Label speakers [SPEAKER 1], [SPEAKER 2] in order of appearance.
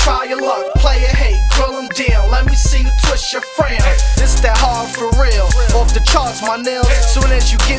[SPEAKER 1] try your luck, play your hate, grill them down. Let me see you twist your frown. This that hard for real, off the charts, my nails. Soon as you get